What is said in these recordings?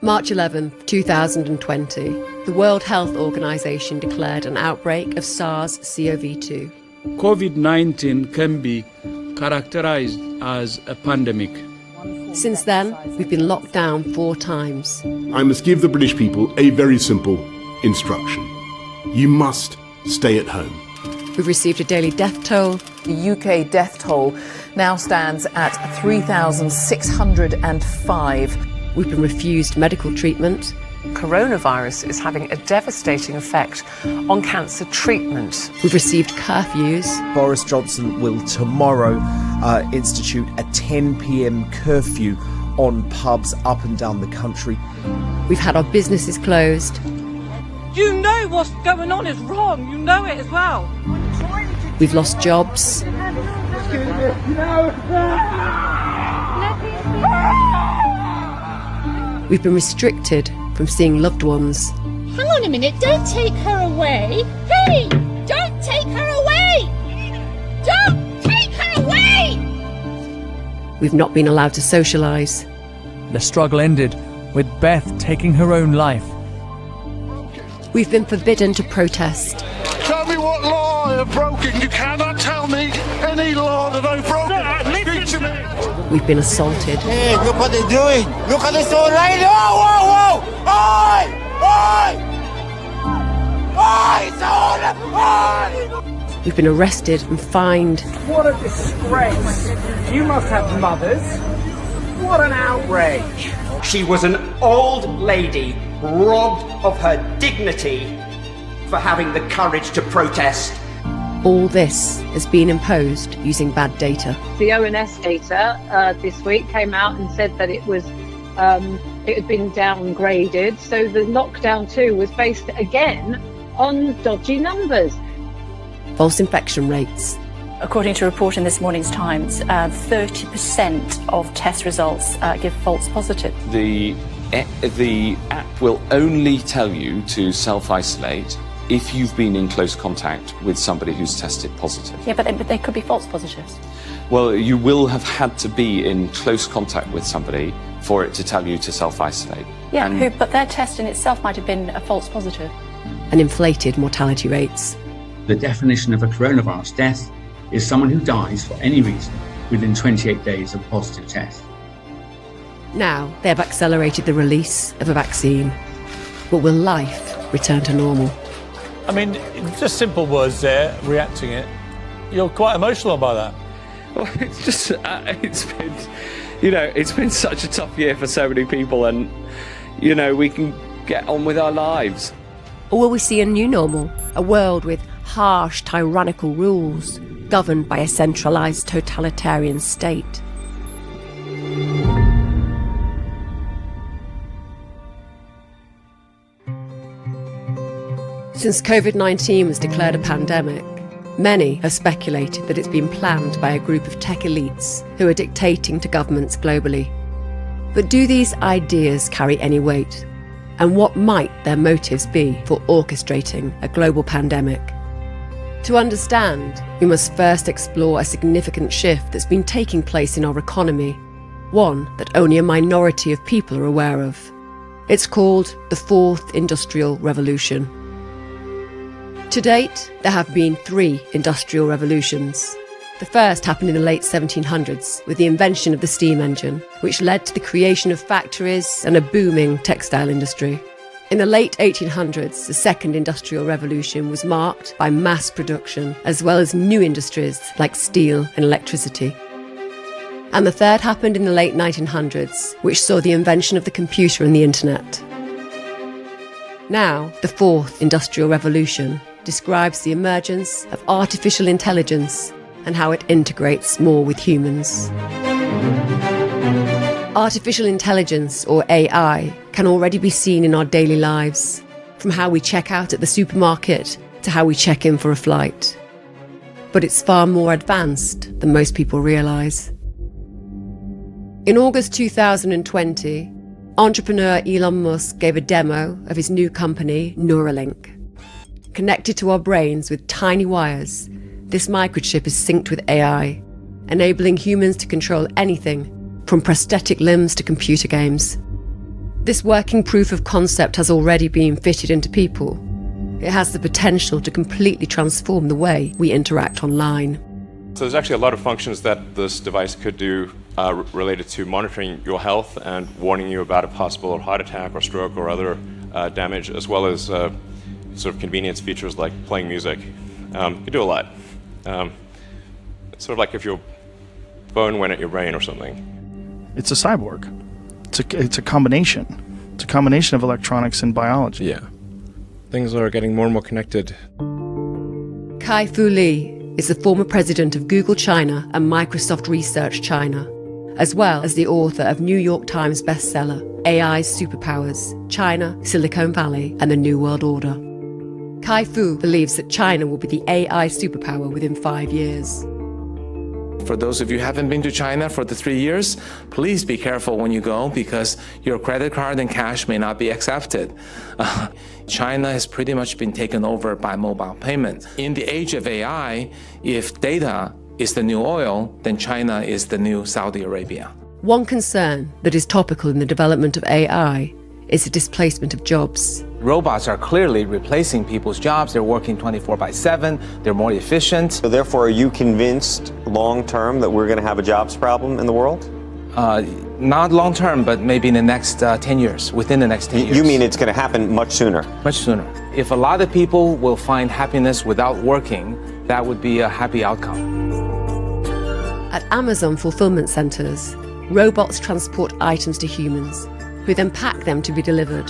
March 11th, 2020, the World Health Organization declared an outbreak of SARS-CoV-2. COVID-19 can be characterized as a pandemic. Since then, we've been locked down 4 times. I must give the British people a very simple instruction. You must stay at home. We've received a daily death toll. The UK death toll now stands at 3,605. We've been refused medical treatment. Coronavirus is having a devastating effect on cancer treatment. We've received curfews. Boris Johnson will tomorrow institute a 10 p.m. curfew on pubs up and down the country. We've had our businesses closed. You know what's going on is wrong. You know it as well. We've lost jobs. We've been restricted from seeing loved ones. Hang on a minute, don't take her away. Hey, don't take her away. Don't take her away. We've not been allowed to socialise. The struggle ended with Beth taking her own life. We've been forbidden to protest. Tell me what law I've broken. You cannot tell me any law that I've broken. Speak to me. We've been assaulted. Hey, look what they're doing. Look at this old lady. Whoa, whoa, whoa. Oi! Oi! Oi! It's on! Oi! We've been arrested and fined. What a disgrace. You must have mothers. What an outrage. She was an old lady robbed of her dignity for having the courage to protest. All this has been imposed using bad data. The ONS data this week came out and said that it had been downgraded. So the lockdown 2 was based again on dodgy numbers. False infection rates. According to a report in this morning's Times, 30% of test results give false positive. The app will only tell you to self-isolate if you've been in close contact with somebody who's tested positive. Yeah, but they could be false positives. Well, you will have had to be in close contact with somebody for it to tell you to self-isolate. Yeah, but their test in itself might have been a false positive. And inflated mortality rates. The definition of a coronavirus death is someone who dies for any reason within 28 days of a positive test. Now they have accelerated the release of a vaccine. But will life return to normal? I mean, just simple words there, reacting it. You're quite emotional by that. Well, it's just, it's been such a tough year for so many people, and, we can get on with our lives. Or will we see a new normal? A world with harsh, tyrannical rules, governed by a centralised totalitarian state? Since COVID-19 was declared a pandemic, many have speculated that it's been planned by a group of tech elites who are dictating to governments globally. But do these ideas carry any weight? And what might their motives be for orchestrating a global pandemic? To understand, we must first explore a significant shift that's been taking place in our economy, one that only a minority of people are aware of. It's called the Fourth Industrial Revolution. To date, there have been 3 industrial revolutions. The first happened in the late 1700s with the invention of the steam engine, which led to the creation of factories and a booming textile industry. In the late 1800s, the second industrial revolution was marked by mass production, as well as new industries like steel and electricity. And the third happened in the late 1900s, which saw the invention of the computer and the internet. Now, the fourth industrial revolution describes the emergence of artificial intelligence and how it integrates more with humans. Artificial intelligence, or AI, can already be seen in our daily lives, from how we check out at the supermarket to how we check in for a flight. But it's far more advanced than most people realise. In August 2020, entrepreneur Elon Musk gave a demo of his new company, Neuralink. Connected to our brains with tiny wires, this microchip is synced with AI, enabling humans to control anything, from prosthetic limbs to computer games. This working proof of concept has already been fitted into people. It has the potential to completely transform the way we interact online. So there's actually a lot of functions that this device could do related to monitoring your health and warning you about a possible heart attack or stroke or other damage, as well as sort of convenience features like playing music. You can do a lot. It's sort of like if your phone went at your brain or something. It's a cyborg. It's a combination. It's a combination of electronics and biology. Yeah. Things are getting more and more connected. Kai-Fu Lee is the former president of Google China and Microsoft Research China, as well as the author of New York Times bestseller, AI's Superpowers, China, Silicon Valley, and the New World Order. Kai-Fu believes that China will be the AI superpower within 5 years. For those of you who haven't been to China for the 3 years, please be careful when you go because your credit card and cash may not be accepted. China has pretty much been taken over by mobile payment. In the age of AI, if data is the new oil, then China is the new Saudi Arabia. One concern that is topical in the development of AI is the displacement of jobs. Robots are clearly replacing people's jobs. They're working 24/7. They're more efficient. So therefore, are you convinced long term that we're going to have a jobs problem in the world? Not long term, but maybe in the next 10 years, within the next 10 years. You mean it's going to happen much sooner? Much sooner. If a lot of people will find happiness without working, that would be a happy outcome. At Amazon fulfillment centers, robots transport items to humans, who then pack them to be delivered.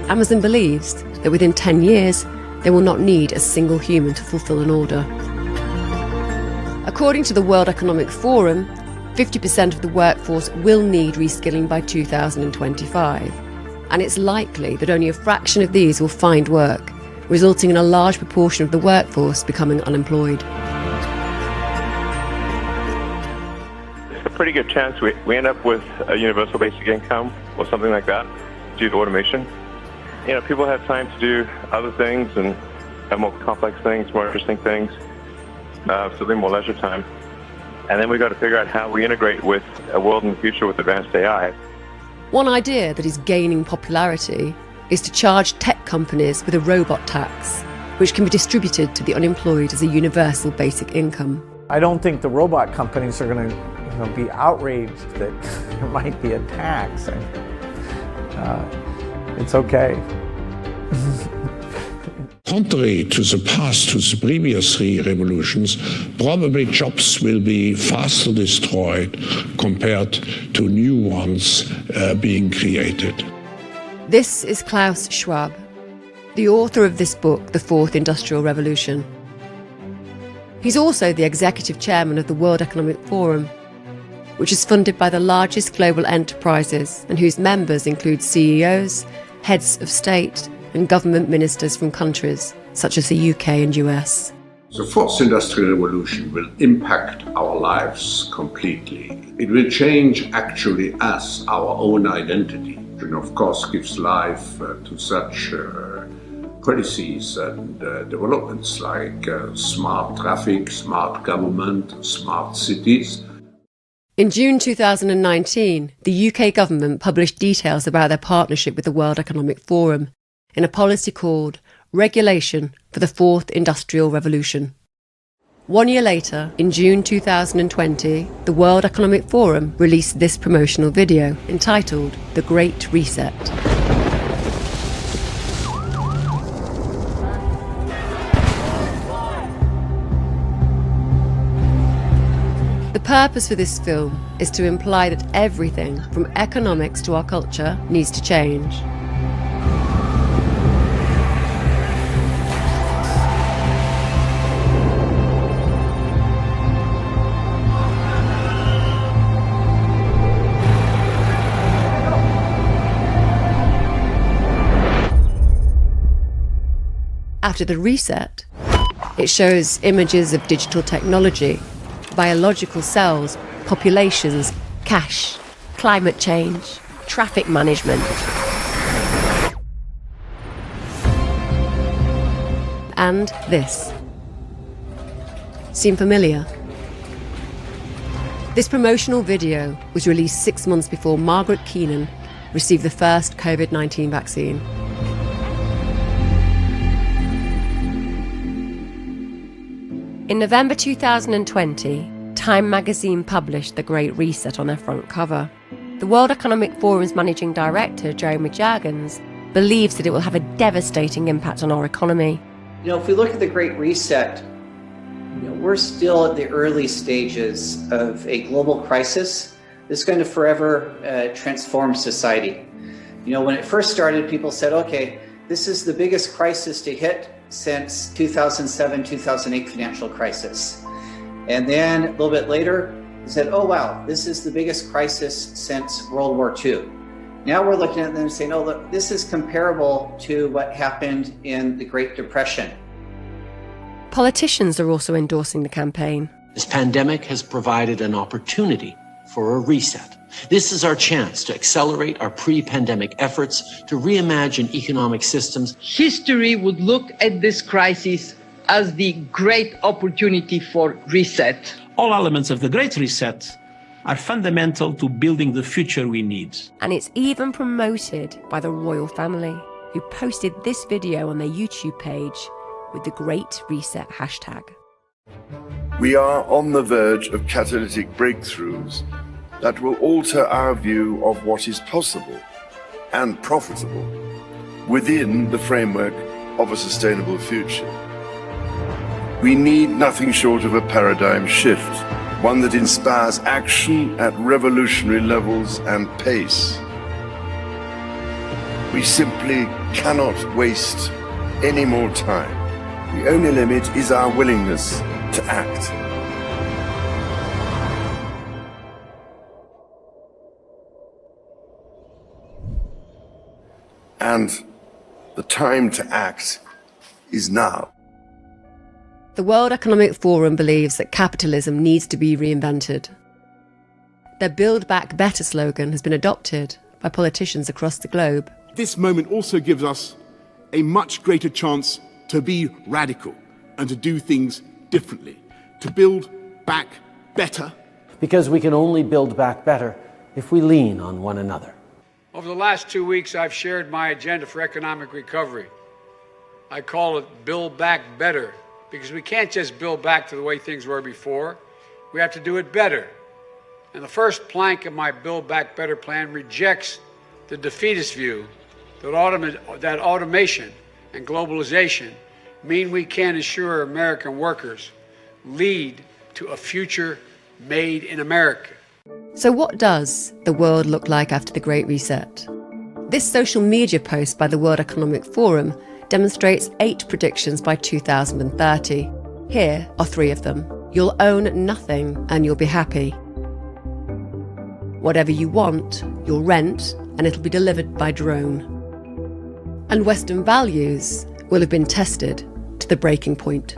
Amazon believes that within 10 years, they will not need a single human to fulfill an order. According to the World Economic Forum, 50% of the workforce will need reskilling by 2025, and it's likely that only a fraction of these will find work, resulting in a large proportion of the workforce becoming unemployed. It's a pretty good chance we end up with a universal basic income or something like that due to automation. You know, people have time to do other things and more complex things, more interesting things, so they're more leisure time. And then we've got to figure out how we integrate with a world in the future with advanced AI. One idea that is gaining popularity is to charge tech companies with a robot tax, which can be distributed to the unemployed as a universal basic income. I don't think the robot companies are going to be outraged that there might be a tax. It's okay. Contrary to the past, to the previous 3 revolutions, probably jobs will be faster destroyed compared to new ones being created. This is Klaus Schwab, the author of this book, The Fourth Industrial Revolution. He's also the executive chairman of the World Economic Forum, which is funded by the largest global enterprises and whose members include CEOs, heads of state, and government ministers from countries such as the UK and US. The fourth industrial revolution will impact our lives completely. It will change actually us, our own identity, and of course gives life to such policies and developments like smart traffic, smart government, smart cities. In June 2019, the UK government published details about their partnership with the World Economic Forum in a policy called Regulation for the Fourth Industrial Revolution. 1 year later, in June 2020, the World Economic Forum released this promotional video entitled The Great Reset. The purpose for this film is to imply that everything from economics to our culture needs to change. After the reset, it shows images of digital technology, biological cells, populations, cash, climate change, traffic management. And this. Seem familiar? This promotional video was released 6 months before Margaret Keenan, received the first COVID-19 vaccine. In November 2020, Time magazine published The Great Reset on their front cover. The World Economic Forum's managing director, Jeremy Jagans, believes that it will have a devastating impact on our economy. You know, if we look at the Great Reset, we're still at the early stages of a global crisis that's going to forever transform society. You know, when it first started, people said, okay, this is the biggest crisis to hit since 2007-2008 financial crisis. And then a little bit later, they said, oh wow, this is the biggest crisis since World War II. Now we're looking at them and saying, oh look, this is comparable to what happened in the Great Depression. Politicians are also endorsing the campaign. This pandemic has provided an opportunity for a reset. This is our chance to accelerate our pre-pandemic efforts to reimagine economic systems. History would look at this crisis as the great opportunity for reset. All elements of the Great Reset are fundamental to building the future we need. And it's even promoted by the royal family, who posted this video on their YouTube page with the Great Reset hashtag. We are on the verge of catalytic breakthroughs that will alter our view of what is possible and profitable within the framework of a sustainable future. We need nothing short of a paradigm shift, one that inspires action at revolutionary levels and pace. We simply cannot waste any more time. The only limit is our willingness to act. And the time to act is now. The World Economic Forum believes that capitalism needs to be reinvented. Their Build Back Better slogan has been adopted by politicians across the globe. This moment also gives us a much greater chance to be radical and to do things differently, to build back better. Because we can only build back better if we lean on one another. Over the last 2 weeks, I've shared my agenda for economic recovery. I call it Build Back Better, because we can't just build back to the way things were before. We have to do it better. And the first plank of my Build Back Better plan rejects the defeatist view that automation and globalization mean we can ensure American workers lead to a future made in America. So what does the world look like after the Great Reset? This social media post by the World Economic Forum demonstrates 8 predictions by 2030. Here are 3 of them. You'll own nothing and you'll be happy. Whatever you want, you'll rent and it'll be delivered by drone. And Western values will have been tested to the breaking point.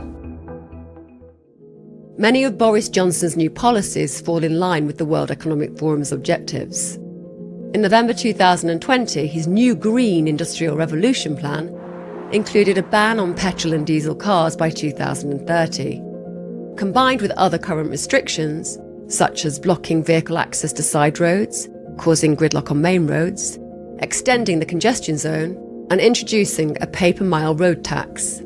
Many of Boris Johnson's new policies fall in line with the World Economic Forum's objectives. In November 2020, his new Green Industrial Revolution plan included a ban on petrol and diesel cars by 2030. Combined with other current restrictions, such as blocking vehicle access to side roads, causing gridlock on main roads, extending the congestion zone, and introducing a pay-per-mile road tax,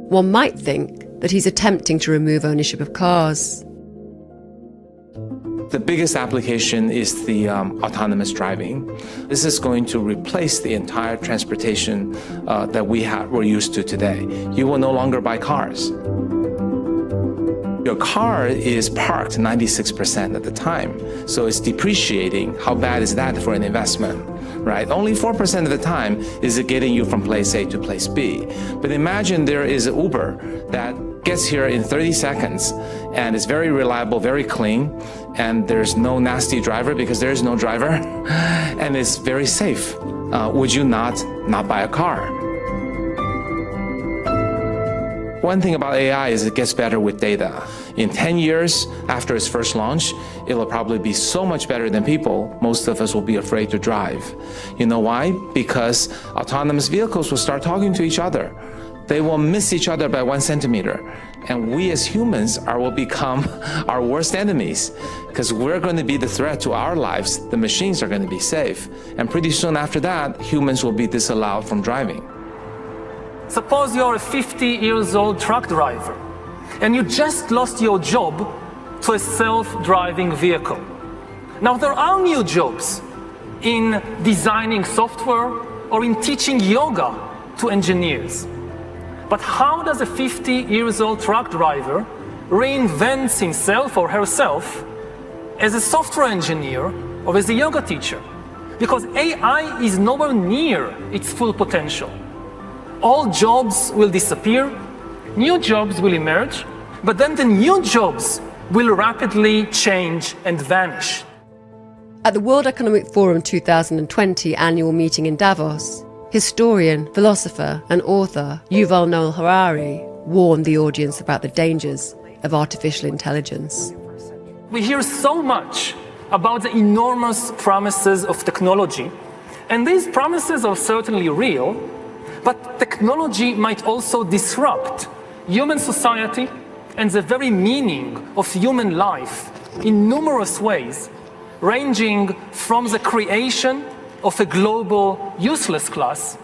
one might think that he's attempting to remove ownership of cars. The biggest application is the autonomous driving. This is going to replace the entire transportation that we're used to today. You will no longer buy cars. Your car is parked 96% of the time, so it's depreciating. How bad is that for an investment, right? Only 4% of the time is it getting you from place A to place B. But imagine there is an Uber that gets here in 30 seconds and is very reliable, very clean, and there's no nasty driver because there is no driver, and it's very safe. Would you not buy a car? One thing about AI is it gets better with data. In 10 years after its first launch, it'll probably be so much better than people, most of us will be afraid to drive. You know why? Because autonomous vehicles will start talking to each other. They will miss each other by 1 centimeter. And we as humans will become our worst enemies because we're going to be the threat to our lives. The machines are going to be safe. And pretty soon after that, humans will be disallowed from driving. Suppose you're a 50-year-old truck driver and you just lost your job to a self-driving vehicle. Now, there are new jobs in designing software or in teaching yoga to engineers. But how does a 50-year-old truck driver reinvent himself or herself as a software engineer or as a yoga teacher? Because AI is nowhere near its full potential. All jobs will disappear, new jobs will emerge, but then the new jobs will rapidly change and vanish. At the World Economic Forum 2020 annual meeting in Davos, historian, philosopher and author Yuval Noah Harari warned the audience about the dangers of artificial intelligence. We hear so much about the enormous promises of technology, and these promises are certainly real, but technology might also disrupt human society and the very meaning of human life in numerous ways, ranging from the creation of a global useless class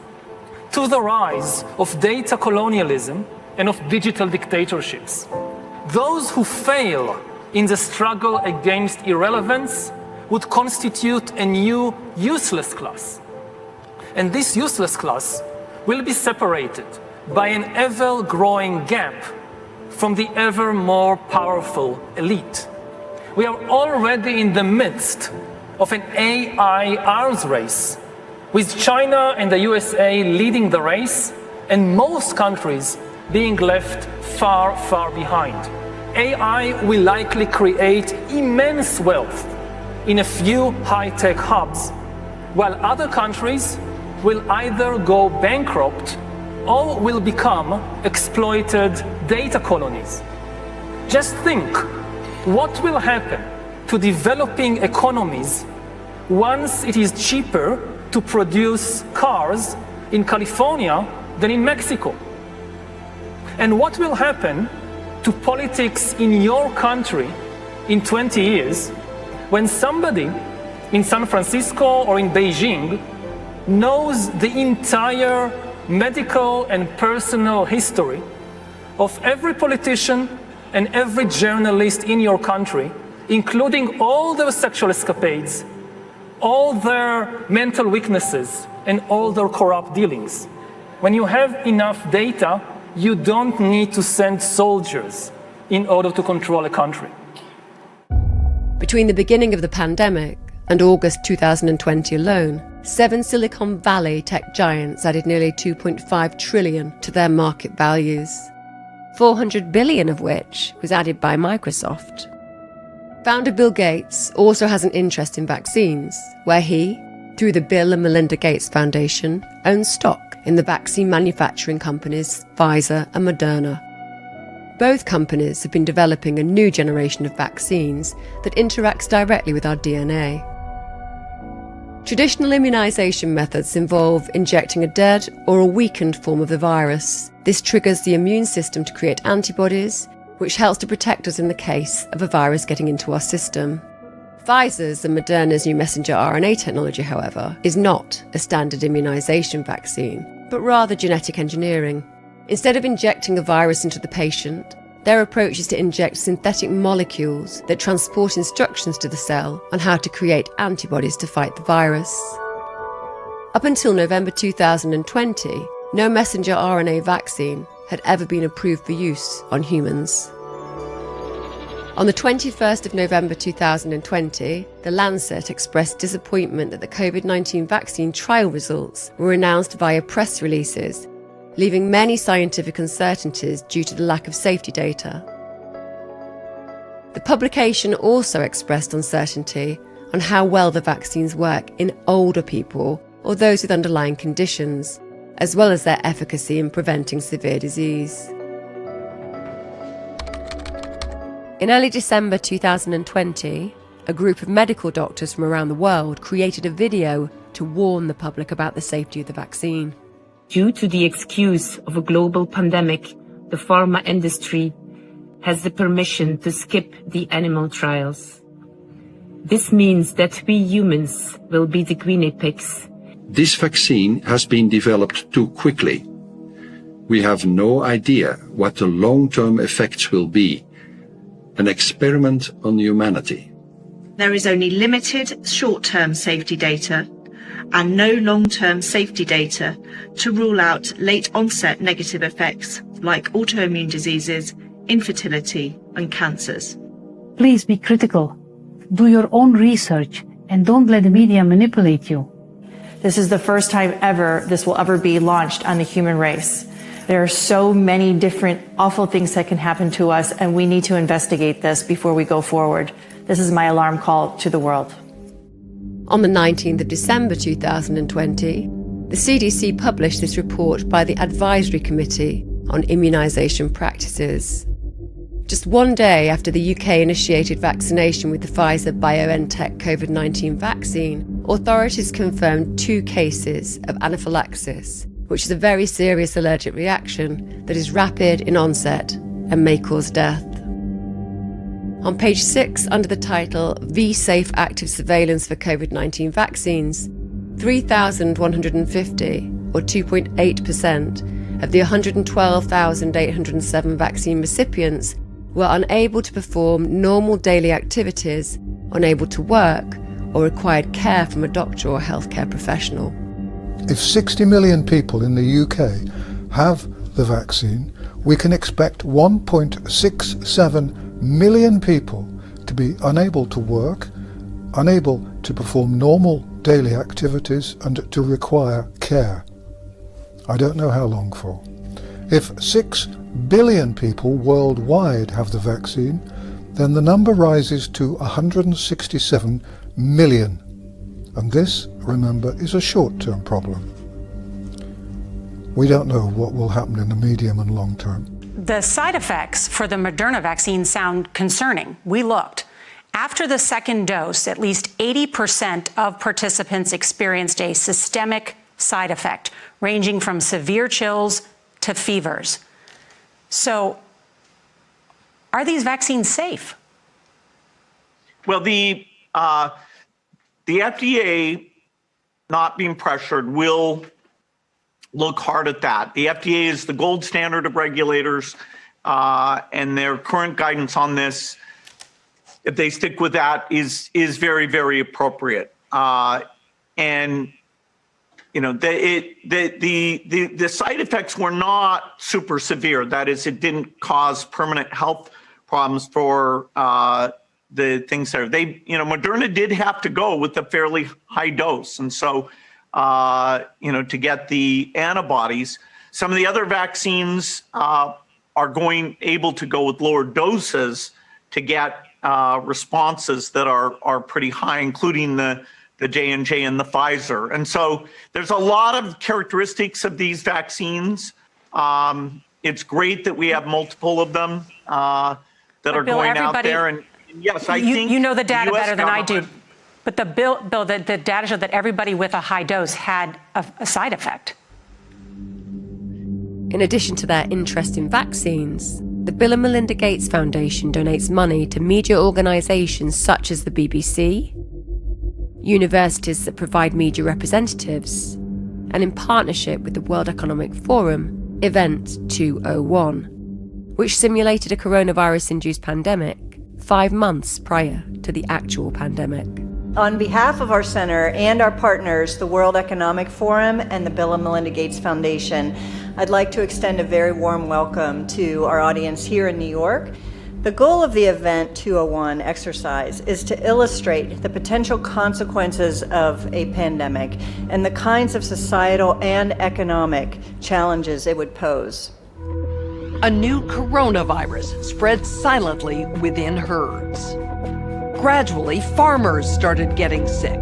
to the rise of data colonialism and of digital dictatorships. Those who fail in the struggle against irrelevance would constitute a new useless class. And this useless class will be separated by an ever-growing gap from the ever more powerful elite. We are already in the midst of an AI arms race, with China and the USA leading the race, and most countries being left far, far behind. AI will likely create immense wealth in a few high-tech hubs, while other countries will either go bankrupt or will become exploited data colonies. Just think, what will happen to developing economies once it is cheaper to produce cars in California than in Mexico? And what will happen to politics in your country in 20 years when somebody in San Francisco or in Beijing knows the entire medical and personal history of every politician and every journalist in your country, including all their sexual escapades, all their mental weaknesses, and all their corrupt dealings? When you have enough data, you don't need to send soldiers in order to control a country. Between the beginning of the pandemic and August 2020 alone, 7 Silicon Valley tech giants added nearly 2.5 trillion to their market values, 400 billion of which was added by Microsoft. Founder Bill Gates also has an interest in vaccines, where he, through the Bill and Melinda Gates Foundation, owns stock in the vaccine manufacturing companies Pfizer and Moderna. Both companies have been developing a new generation of vaccines that interacts directly with our DNA. Traditional immunisation methods involve injecting a dead or a weakened form of the virus. This triggers the immune system to create antibodies, which helps to protect us in the case of a virus getting into our system. Pfizer's and Moderna's new messenger RNA technology, however, is not a standard immunisation vaccine, but rather genetic engineering. Instead of injecting a virus into the patient, their approach is to inject synthetic molecules that transport instructions to the cell on how to create antibodies to fight the virus. Up until November 2020, no messenger RNA vaccine had ever been approved for use on humans. On the 21st of November 2020, The Lancet expressed disappointment that the COVID-19 vaccine trial results were announced via press releases, leaving many scientific uncertainties due to the lack of safety data. The publication also expressed uncertainty on how well the vaccines work in older people or those with underlying conditions, as well as their efficacy in preventing severe disease. In early December 2020, a group of medical doctors from around the world created a video to warn the public about the safety of the vaccine. Due to the excuse of a global pandemic, the pharma industry has the permission to skip the animal trials. This means that we humans will be the guinea pigs. This vaccine has been developed too quickly. We have no idea what the long-term effects will be. An experiment on humanity. There is only limited short-term safety data and no long-term safety data to rule out late-onset negative effects like autoimmune diseases, infertility, and cancers. Please be critical. Do your own research and don't let the media manipulate you. This is the first time ever this will ever be launched on the human race. There are so many different awful things that can happen to us, and we need to investigate this before we go forward. This is my alarm call to the world. On the 19th of December 2020, the CDC published this report by the Advisory Committee on Immunisation Practices. Just one day after the UK initiated vaccination with the Pfizer-BioNTech COVID-19 vaccine, authorities confirmed 2 cases of anaphylaxis, which is a very serious allergic reaction that is rapid in onset and may cause death. On page 6, under the title V-Safe Active Surveillance for COVID-19 Vaccines, 3,150, or 2.8%, of the 112,807 vaccine recipients were unable to perform normal daily activities, unable to work, or required care from a doctor or healthcare professional. If 60 million people in the UK have the vaccine, we can expect 1.67 million people to be unable to work, unable to perform normal daily activities, and to require care. I don't know how long for. If 6 billion people worldwide have the vaccine, then the number rises to 167 million. And this, remember, is a short-term problem. We don't know what will happen in the medium and long term. The side effects for the Moderna vaccine sound concerning. We looked. After the second dose, at least 80% of participants experienced a systemic side effect, ranging from severe chills to fevers. So, are these vaccines safe? Well, the FDA, not being pressured, will look hard at that. The FDA is the gold standard of regulators, and their current guidance on this, if they stick with that, is very, very appropriate. And you know, the side effects were not super severe. That is, it didn't cause permanent health problems for the things there. Moderna did have to go with a fairly high dose, and so to get the antibodies. Some of the other vaccines are able to go with lower doses to get responses that are pretty high, including the J&J and the Pfizer. And so there's a lot of characteristics of these vaccines. It's great that we have multiple of them that are Bill, going out there. And yes, I think you know the data US better than I do. government- But Bill, the data showed that everybody with a high dose had a side effect. In addition to their interest in vaccines, the Bill and Melinda Gates Foundation donates money to media organisations such as the BBC, universities that provide media representatives, and in partnership with the World Economic Forum, Event 201, which simulated a coronavirus-induced pandemic 5 months prior to the actual pandemic. On behalf of our center and our partners, the World Economic Forum and the Bill and Melinda Gates Foundation, I'd like to extend a very warm welcome to our audience here in New York. The goal of the Event 201 exercise is to illustrate the potential consequences of a pandemic and the kinds of societal and economic challenges it would pose. A new coronavirus spread silently within herds. Gradually, farmers started getting sick.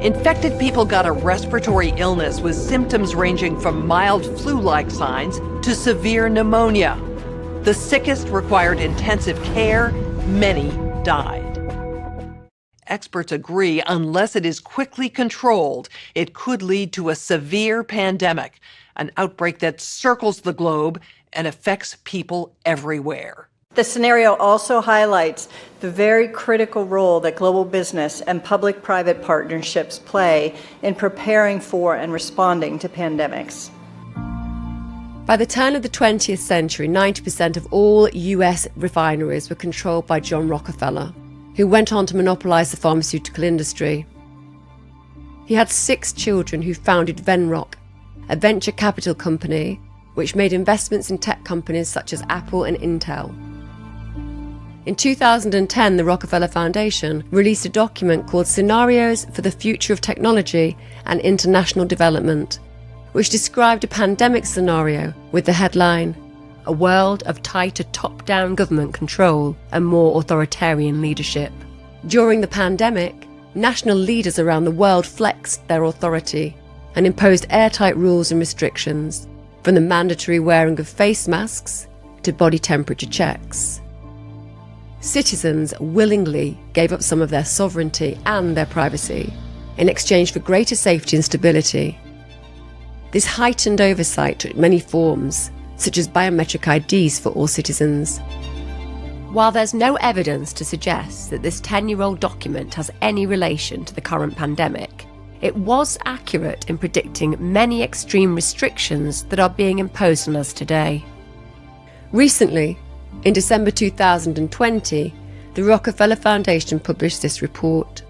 Infected people got a respiratory illness with symptoms ranging from mild flu-like signs to severe pneumonia. The sickest required intensive care. Many died. Experts agree unless it is quickly controlled, it could lead to a severe pandemic, an outbreak that circles the globe and affects people everywhere. The scenario also highlights the very critical role that global business and public-private partnerships play in preparing for and responding to pandemics. By the turn of the 20th century, 90% of all US refineries were controlled by John Rockefeller, who went on to monopolize the pharmaceutical industry. He had 6 children who founded Venrock, a venture capital company which made investments in tech companies such as Apple and Intel. In 2010, the Rockefeller Foundation released a document called Scenarios for the Future of Technology and International Development, which described a pandemic scenario with the headline, "A world of tighter top-down government control and more authoritarian leadership." During the pandemic, national leaders around the world flexed their authority and imposed airtight rules and restrictions, from the mandatory wearing of face masks to body temperature checks. Citizens willingly gave up some of their sovereignty and their privacy in exchange for greater safety and stability. This heightened oversight took many forms, such as biometric IDs for all citizens. While there's no evidence to suggest that this 10-year-old document has any relation to the current pandemic, it was accurate in predicting many extreme restrictions that are being imposed on us today. Recently, in December 2020, the Rockefeller Foundation published this report.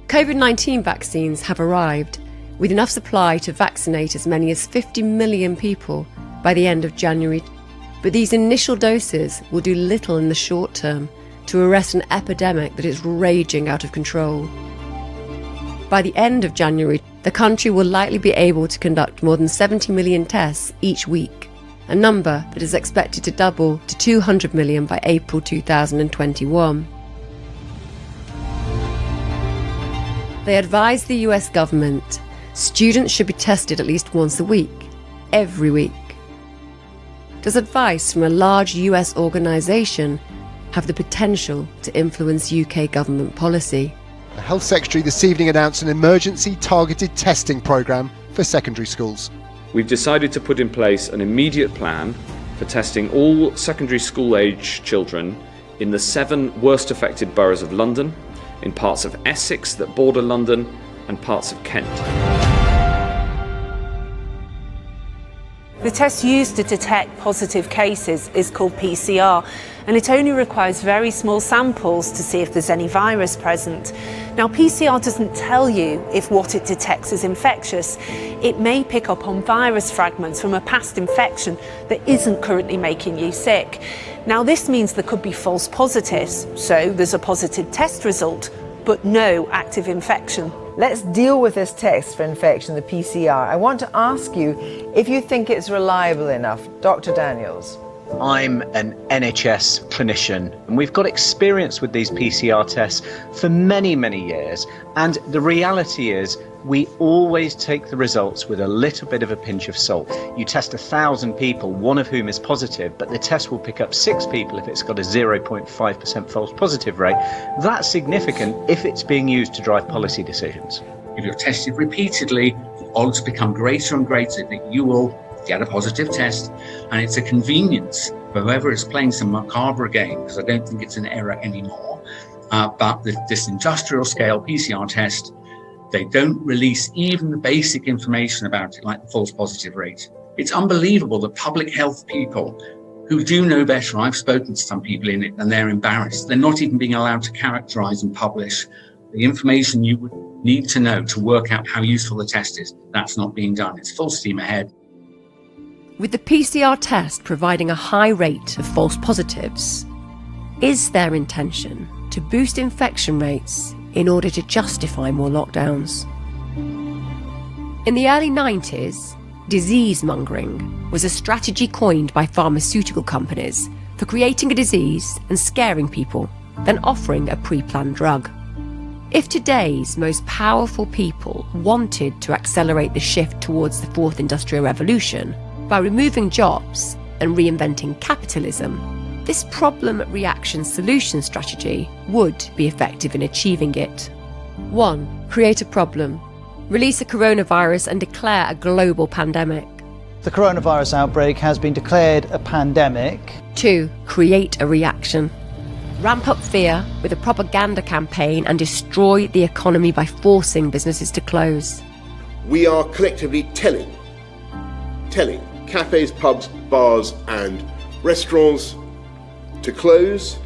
COVID-19 vaccines have arrived, with enough supply to vaccinate as many as 50 million people by the end of January. But these initial doses will do little in the short term to arrest an epidemic that is raging out of control. By the end of January, the country will likely be able to conduct more than 70 million tests each week, a number that is expected to double to 200 million by April 2021. They advised the US government students should be tested at least once a week, every week. Does advice from a large US organisation have the potential to influence UK government policy? The Health Secretary this evening announced an emergency targeted testing programme for secondary schools. We've decided to put in place an immediate plan for testing all secondary school age children in the 7 worst affected boroughs of London, in parts of Essex that border London, and parts of Kent. The test used to detect positive cases is called PCR, and it only requires very small samples to see if there's any virus present. Now, PCR doesn't tell you if what it detects is infectious. It may pick up on virus fragments from a past infection that isn't currently making you sick. Now, this means there could be false positives, so there's a positive test result, but no active infection. Let's deal with this test for infection, the PCR. I want to ask you if you think it's reliable enough. Dr. Daniels. I'm an NHS clinician, and we've got experience with these PCR tests for many, many years. And the reality is we always take the results with a little bit of a pinch of salt. You test 1,000 people, one of whom is positive, but the test will pick up 6 people if it's got a 0.5% false positive rate. That's significant if it's being used to drive policy decisions. If you're tested repeatedly, the odds become greater and greater that you will get a positive test, and it's a convenience for whoever is playing some macabre game, because I don't think it's an error anymore. But this industrial scale PCR test, they don't release even the basic information about it, like the false positive rate. It's unbelievable that public health people who do know better, I've spoken to some people in it, and they're embarrassed. They're not even being allowed to characterize and publish the information you would need to know to work out how useful the test is. That's not being done. It's full steam ahead. With the PCR test providing a high rate of false positives, is their intention to boost infection rates in order to justify more lockdowns? In the early 90s, disease mongering was a strategy coined by pharmaceutical companies for creating a disease and scaring people, then offering a pre-planned drug. If today's most powerful people wanted to accelerate the shift towards the 4th Industrial Revolution by removing jobs and reinventing capitalism, this problem reaction solution strategy would be effective in achieving it. 1. Create a problem. Release a coronavirus and declare a global pandemic. The coronavirus outbreak has been declared a pandemic. 2. Create a reaction. Ramp up fear with a propaganda campaign and destroy the economy by forcing businesses to close. We are collectively telling cafes, pubs, bars and restaurants to close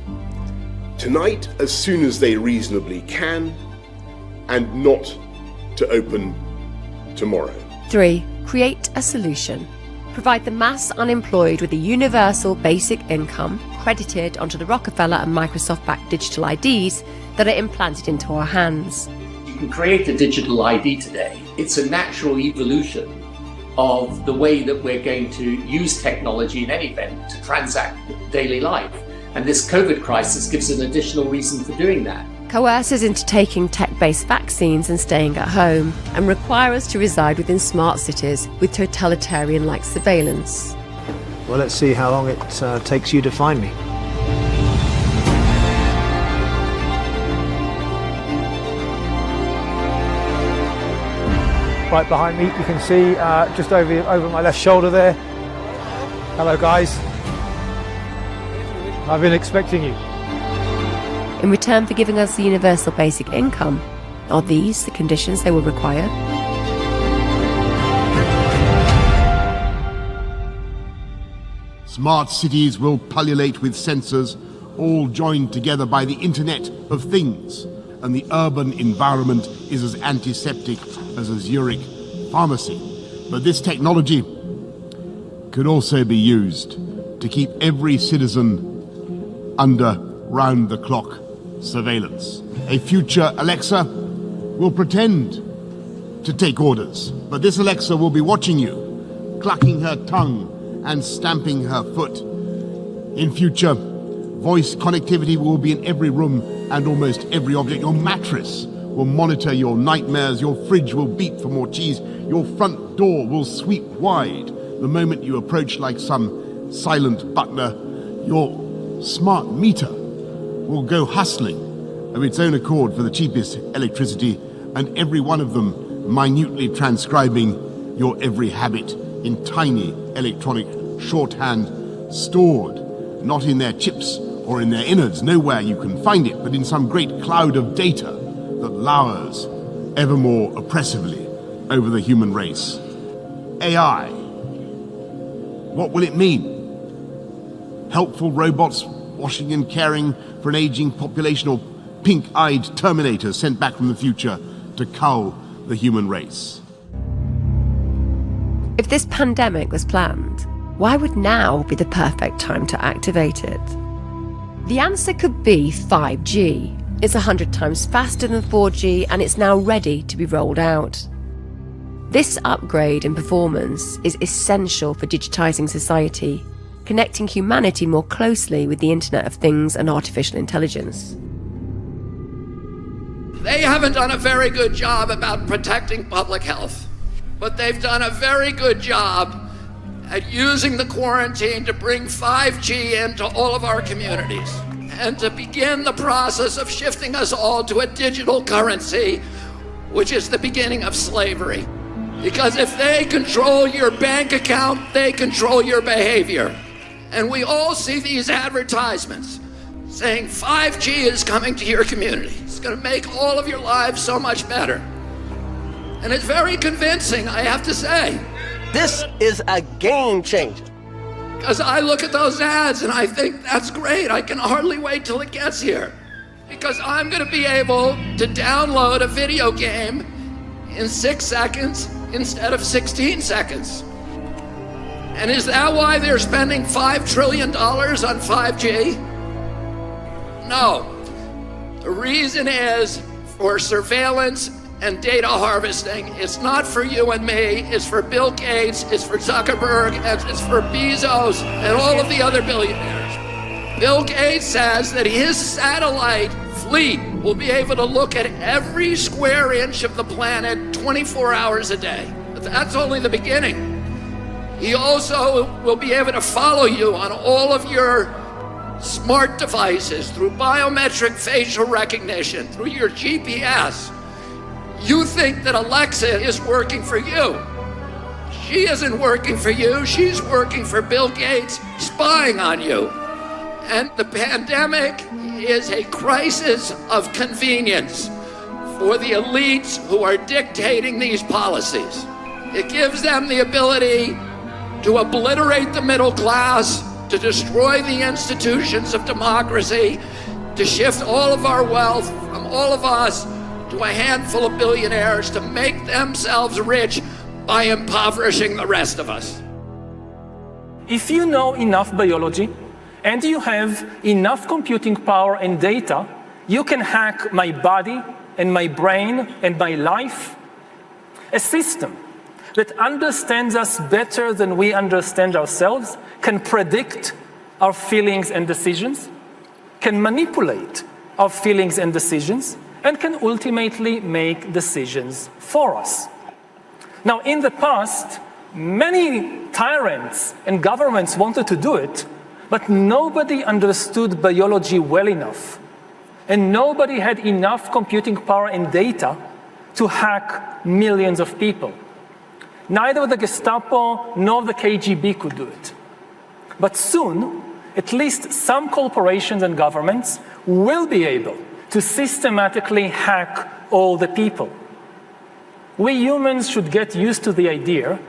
tonight as soon as they reasonably can and not to open tomorrow. 3. Create a solution. Provide the mass unemployed with a universal basic income credited onto the Rockefeller and Microsoft-backed digital IDs that are implanted into our hands. You can create a digital ID today. It's a natural evolution of the way that we're going to use technology in any event to transact daily life. And this COVID crisis gives an additional reason for doing that. Coerce us into taking tech-based vaccines and staying at home, and require us to reside within smart cities with totalitarian-like surveillance. Well, let's see how long it takes you to find me. Right behind me, you can see just over my left shoulder there. Hello, guys. I've been expecting you. In return for giving us the universal basic income, are these the conditions they will require? Smart cities will pullulate with sensors, all joined together by the Internet of Things, and the urban environment is as antiseptic as a Zurich pharmacy. But this technology could also be used to keep every citizen under round-the-clock surveillance. A future Alexa will pretend to take orders, but this Alexa will be watching you, clucking her tongue and stamping her foot. In future, voice connectivity will be in every room and almost every object. Your mattress will monitor your nightmares, your fridge will beep for more cheese, your front door will sweep wide the moment you approach like some silent butler. Your smart meter will go hustling of its own accord for the cheapest electricity, and every one of them minutely transcribing your every habit in tiny electronic shorthand, stored not in their chips or in their innards, nowhere you can find it, but in some great cloud of data that lowers ever more oppressively over the human race. AI. What will it mean? Helpful robots washing and caring for an aging population, or pink-eyed Terminators sent back from the future to cull the human race? If this pandemic was planned, why would now be the perfect time to activate it? The answer could be 5G. It's 100 times faster than 4G, and it's now ready to be rolled out. This upgrade in performance is essential for digitising society, connecting humanity more closely with the Internet of Things and artificial intelligence. They haven't done a very good job about protecting public health, but they've done a very good job at using the quarantine to bring 5G into all of our communities and to begin the process of shifting us all to a digital currency, which is the beginning of slavery. Because if they control your bank account, they control your behavior. And we all see these advertisements saying 5G is coming to your community. It's going to make all of your lives so much better. And it's very convincing, I have to say. This is a game changer. Because I look at those ads and I think, that's great, I can hardly wait till it gets here. Because I'm going to be able to download a video game in 6 seconds instead of 16 seconds. And is that why they're spending $5 trillion on 5G? No. The reason is for surveillance and data harvesting. It's not for you and me, it's for Bill Gates, it's for Zuckerberg, and it's for Bezos and all of the other billionaires. Bill Gates says that his satellite fleet will be able to look at every square inch of the planet 24 hours a day. But that's only the beginning. He also will be able to follow you on all of your smart devices through biometric facial recognition, through your GPS. You think that Alexa is working for you. She isn't working for you, she's working for Bill Gates, spying on you. And the pandemic is a crisis of convenience for the elites who are dictating these policies. It gives them the ability to obliterate the middle class, to destroy the institutions of democracy, to shift all of our wealth from all of us to a handful of billionaires to make themselves rich by impoverishing the rest of us. If you know enough biology and you have enough computing power and data, you can hack my body and my brain and my life. A system that understands us better than we understand ourselves, can predict our feelings and decisions, can manipulate our feelings and decisions, and can ultimately make decisions for us. Now, in the past, many tyrants and governments wanted to do it, but nobody understood biology well enough, and nobody had enough computing power and data to hack millions of people. Neither the Gestapo nor the KGB could do it. But soon, at least some corporations and governments will be able to systematically hack all the people. We humans should get used to the idea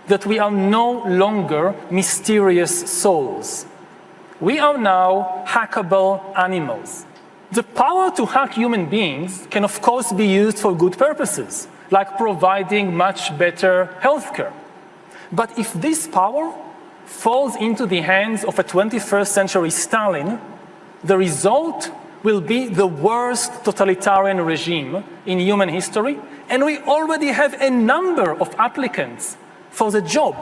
that we are no longer mysterious souls. We are now hackable animals. The power to hack human beings can, of course, be used for good purposes, like providing much better healthcare. But if this power falls into the hands of a 21st century Stalin, the result will be the worst totalitarian regime in human history, and we already have a number of applicants for the job.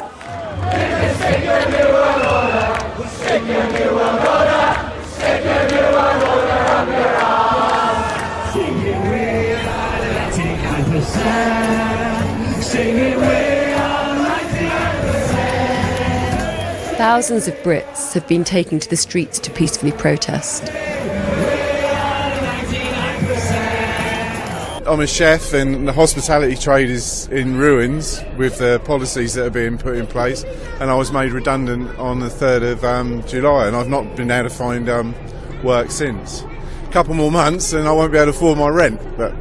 Thousands of Brits have been taken to the streets to peacefully protest. I'm a chef and the hospitality trade is in ruins with the policies that are being put in place, and I was made redundant on the 3rd of July and I've not been able to find work since. A couple more months and I won't be able to afford my rent. But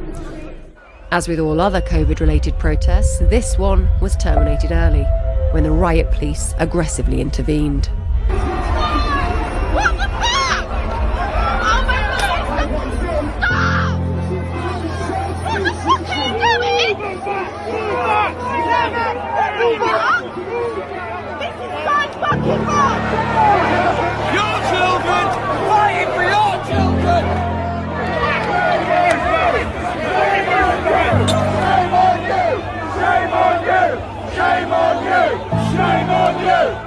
as with all other COVID-related protests, this one was terminated early when the riot police aggressively intervened.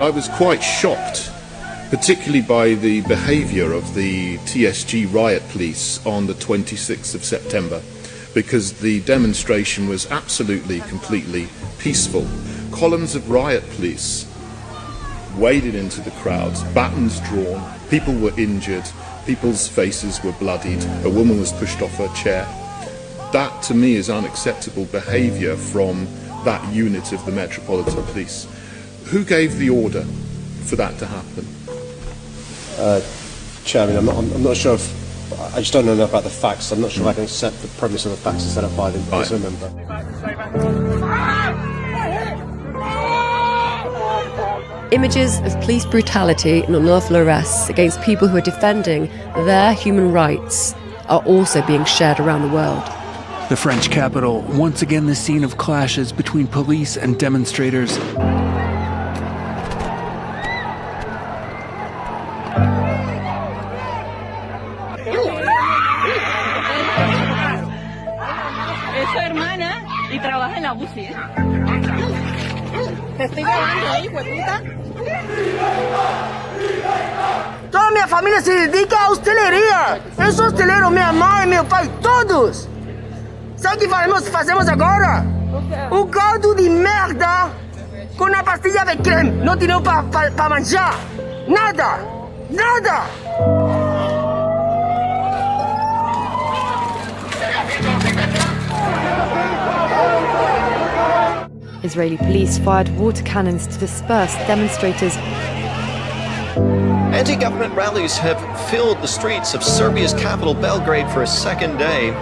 I was quite shocked, particularly by the behaviour of the TSG riot police on the 26th of September, because the demonstration was absolutely, completely peaceful. Columns of riot police waded into the crowds, batons drawn, people were injured, people's faces were bloodied, a woman was pushed off her chair. That, to me, is unacceptable behaviour from that unit of the Metropolitan Police. Who gave the order for that to happen? Chairman, I'm not sure if... I just don't know enough about the facts. I'm not sure if I can accept the premise of the facts set up by the police member. Images of police brutality and unlawful arrests against people who are defending their human rights are also being shared around the world. The French capital, once again the scene of clashes between police and demonstrators. Toda minha família se dedica à hosteleria. Eu sou hosteleiro, minha mãe, meu pai, todos. Sabe o que fazemos agora? Um caldo de merda com uma pastilha de creme. Não tinham para manjar. Nada. Nada. Israeli police fired water cannons to disperse demonstrators. Anti-government rallies have filled the streets of Serbia's capital, Belgrade, for a second day.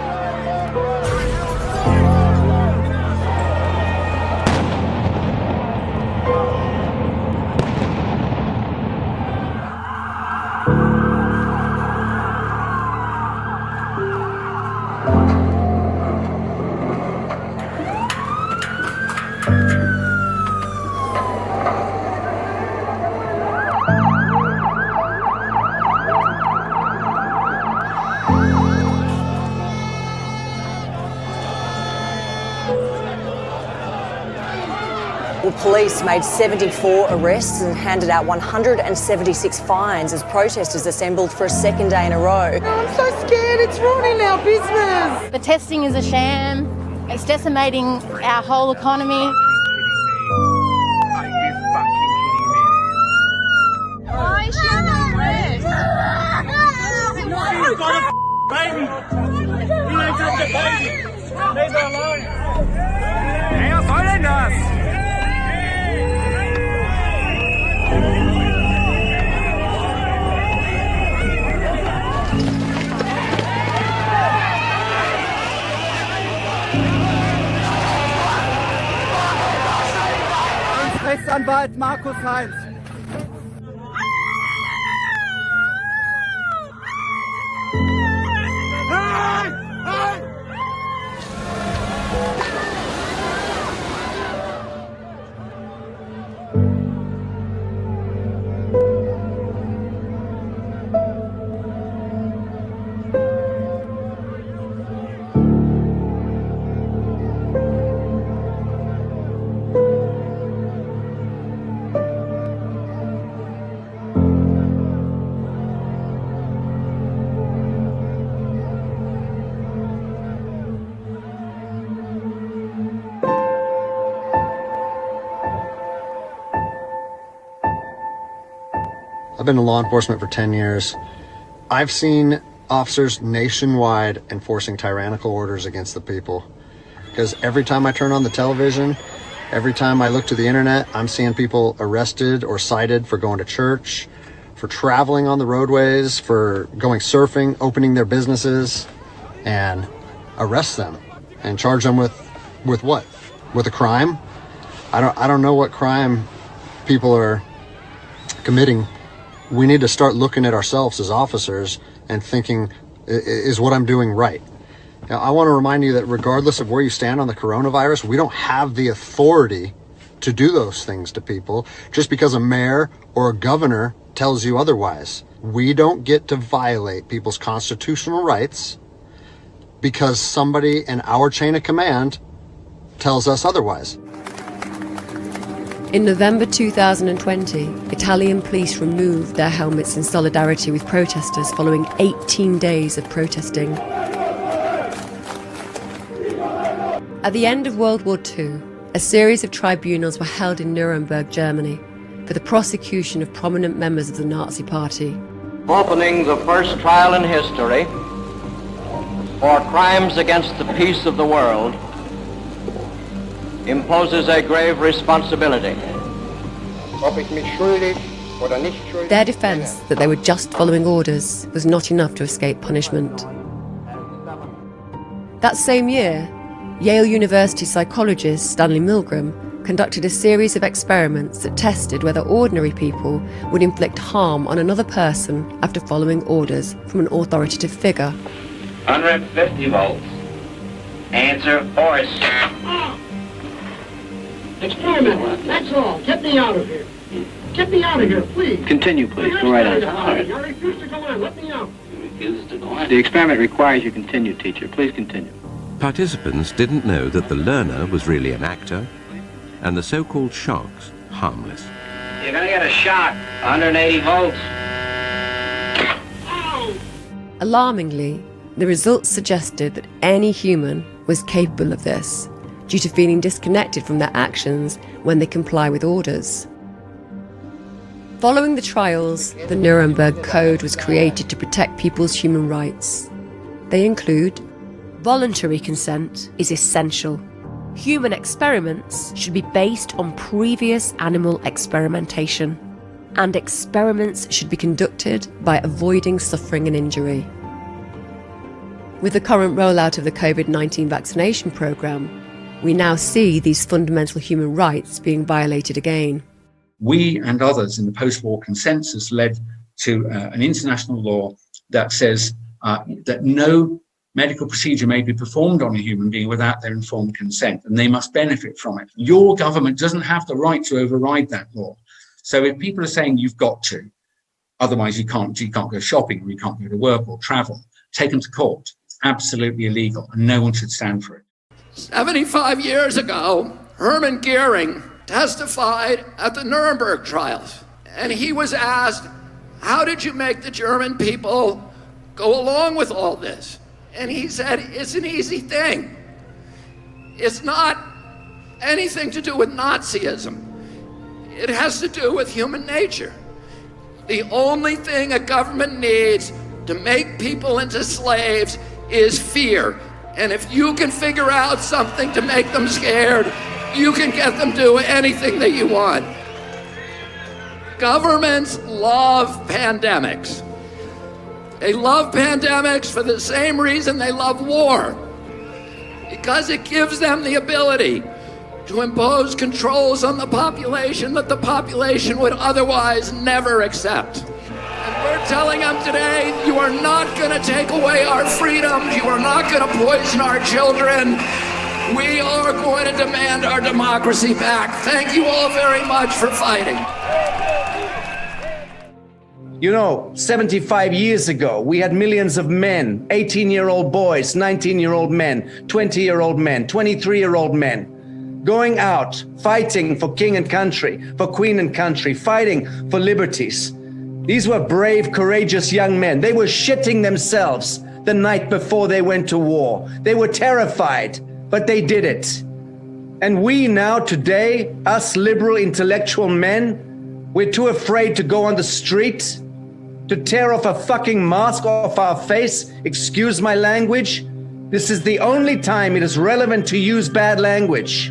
Well, police made 74 arrests and handed out 176 fines as protesters assembled for a second day in a row. I'm so scared, it's ruining our business. The testing is a sham. It's decimating our whole economy. Why should I rest? You got a baby. You ain't got the baby. Leave her alone. Hey, was soll denn das? Rechtsanwalt Markus Heinz. I've been in law enforcement for 10 years. I've seen officers nationwide enforcing tyrannical orders against the people. Because every time I turn on the television, every time I look to the internet, I'm seeing people arrested or cited for going to church, for traveling on the roadways, for going surfing, opening their businesses, and arrest them and charge them with what? With a crime? I don't know what crime people are committing. We need to start looking at ourselves as officers and thinking, is what I'm doing right? Now, I want to remind you that regardless of where you stand on the coronavirus, we don't have the authority to do those things to people just because a mayor or a governor tells you otherwise. We don't get to violate people's constitutional rights because somebody in our chain of command tells us otherwise. In November 2020, Italian police removed their helmets in solidarity with protesters following 18 days of protesting. At the end of World War II, a series of tribunals were held in Nuremberg, Germany, for the prosecution of prominent members of the Nazi Party. Opening the first trial in history for crimes against the peace of the world imposes a grave responsibility. Their defense that they were just following orders was not enough to escape punishment. That same year, Yale University psychologist Stanley Milgram conducted a series of experiments that tested whether ordinary people would inflict harm on another person after following orders from an authoritative figure. 150 volts. Answer force. Experiment, that's all. Get me out of here. Get me out of here, please. Continue, please. Go right on. I refuse to go on. Let me out. The experiment requires you continue, teacher. Please continue. Participants didn't know that the learner was really an actor and the so-called shocks harmless. You're gonna get a shock. 180 volts. Alarmingly, the results suggested that any human was capable of this, due to feeling disconnected from their actions when they comply with orders. Following the trials, the Nuremberg Code was created to protect people's human rights. They include voluntary consent is essential. Human experiments should be based on previous animal experimentation, and experiments should be conducted by avoiding suffering and injury. With the current rollout of the COVID-19 vaccination programme, we now see these fundamental human rights being violated again. We and others in the post-war consensus led to an international law that says that no medical procedure may be performed on a human being without their informed consent, and they must benefit from it. Your government doesn't have the right to override that law. So if people are saying you've got to, otherwise you can't go shopping, or you can't go to work or travel, take them to court. It's absolutely illegal, and no one should stand for it. 75 years ago, Hermann Goering testified at the Nuremberg trials, and he was asked, how did you make the German people go along with all this? And he said, it's an easy thing. It's not anything to do with Nazism. It has to do with human nature. The only thing a government needs to make people into slaves is fear. And if you can figure out something to make them scared, you can get them to do anything that you want. Governments love pandemics. They love pandemics for the same reason they love war, because it gives them the ability to impose controls on the population that the population would otherwise never accept. And we're telling them today, you are not going to take away our freedoms, you are not going to poison our children. We are going to demand our democracy back. Thank you all very much for fighting. You know, 75 years ago, we had millions of men, 18-year-old boys, 19-year-old men, 20-year-old men, 23-year-old men, going out, fighting for king and country, for queen and country, fighting for liberties. These were brave, courageous young men. They were shitting themselves the night before they went to war. They were terrified, but they did it. And we now, today, us liberal intellectual men, we're too afraid to go on the street, to tear off a fucking mask off our face. Excuse my language. This is the only time it is relevant to use bad language.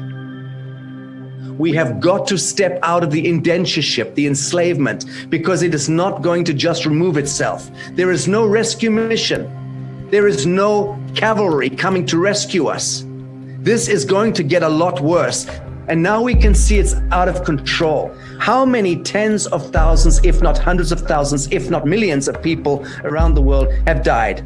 We have got to step out of the indentureship, the enslavement, because it is not going to just remove itself. There is no rescue mission. There is no cavalry coming to rescue us. This is going to get a lot worse. And now we can see it's out of control. How many tens of thousands, if not hundreds of thousands, if not millions of people around the world have died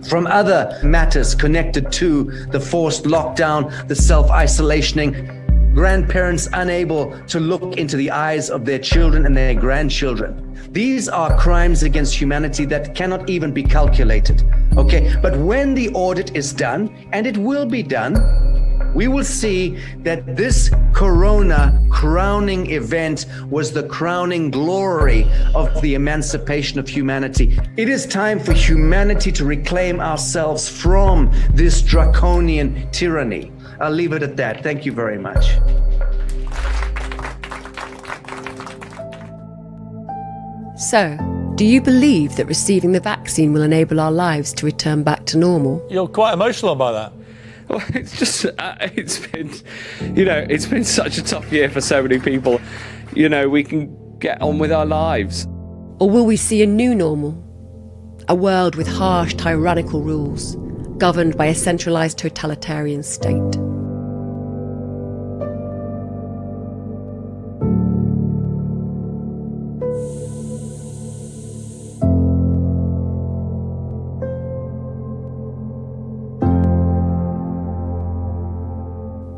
from other matters connected to the forced lockdown, the self-isolationing, grandparents unable to look into the eyes of their children and their grandchildren. These are crimes against humanity that cannot even be calculated, okay? But when the audit is done, and it will be done, we will see that this Corona crowning event was the crowning glory of the emancipation of humanity. It is time for humanity to reclaim ourselves from this draconian tyranny. I'll leave it at that. Thank you very much. So, do you believe that receiving the vaccine will enable our lives to return back to normal? You're quite emotional by that. Well, it's just, it's been such a tough year for so many people. You know, we can get on with our lives. Or will we see a new normal? A world with harsh, tyrannical rules, governed by a centralised totalitarian state.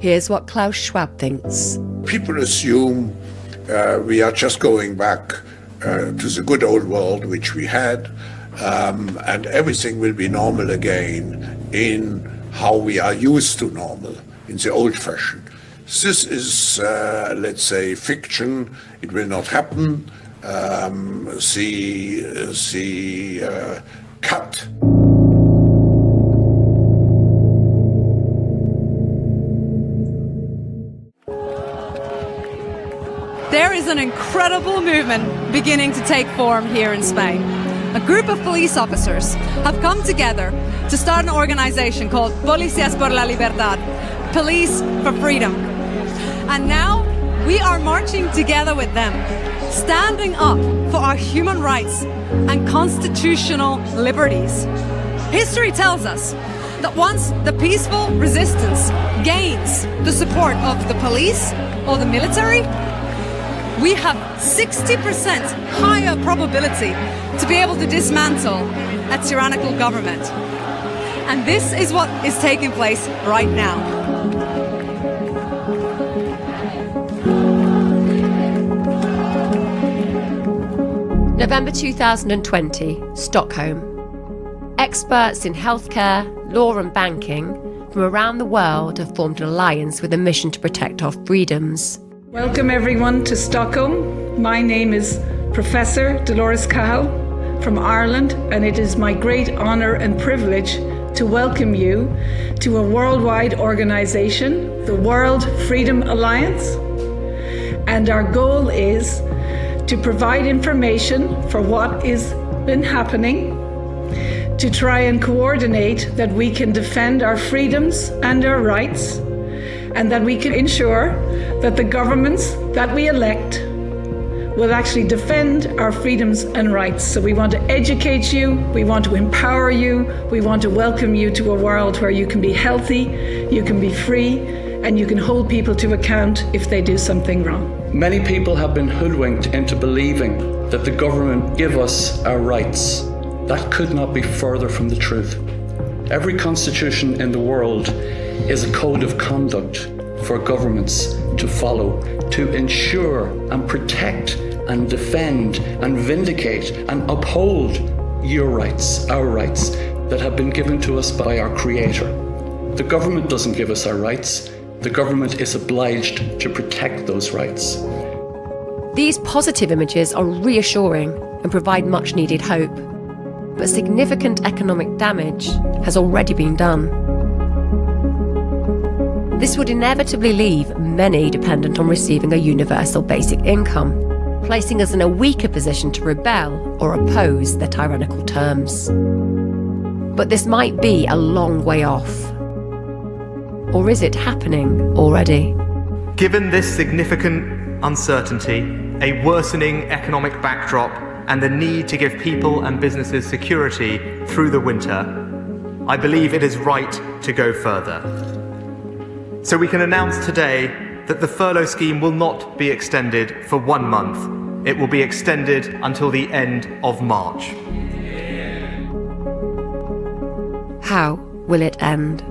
Here's what Klaus Schwab thinks. People assume we are just going back to the good old world which we had, and everything will be normal again in how we are used to normal, in the old fashion. This is, let's say, fiction. It will not happen. Cut. There is an incredible movement beginning to take form here in Spain. A group of police officers have come together to start an organization called Policías por la Libertad, police for freedom. And now we are marching together with them, standing up for our human rights and constitutional liberties. History tells us that once the peaceful resistance gains the support of the police or the military, we have 60% higher probability to be able to dismantle a tyrannical government. And this is what is taking place right now. November 2020, Stockholm. Experts in healthcare, law and banking from around the world have formed an alliance with a mission to protect our freedoms. Welcome everyone to Stockholm. My name is Professor Dolores Cahill from Ireland, and it is my great honour and privilege to welcome you to a worldwide organisation, the World Freedom Alliance. And our goal is to provide information for what has been happening, to try and coordinate that we can defend our freedoms and our rights, and that we can ensure that the governments that we elect will actually defend our freedoms and rights. So we want to educate you, we want to empower you, we want to welcome you to a world where you can be healthy, you can be free, and you can hold people to account if they do something wrong. Many people have been hoodwinked into believing that the government give us our rights. That could not be further from the truth. Every constitution in the world is a code of conduct for governments to follow, to ensure and protect and defend and vindicate and uphold your rights, our rights, that have been given to us by our Creator. The government doesn't give us our rights. The government is obliged to protect those rights. These positive images are reassuring and provide much needed hope. But significant economic damage has already been done. This would inevitably leave many dependent on receiving a universal basic income, placing us in a weaker position to rebel or oppose their tyrannical terms. But this might be a long way off. Or is it happening already? Given this significant uncertainty, a worsening economic backdrop, and the need to give people and businesses security through the winter, I believe it is right to go further. So we can announce today that the furlough scheme will not be extended for 1 month. It will be extended until the end of March. How will it end?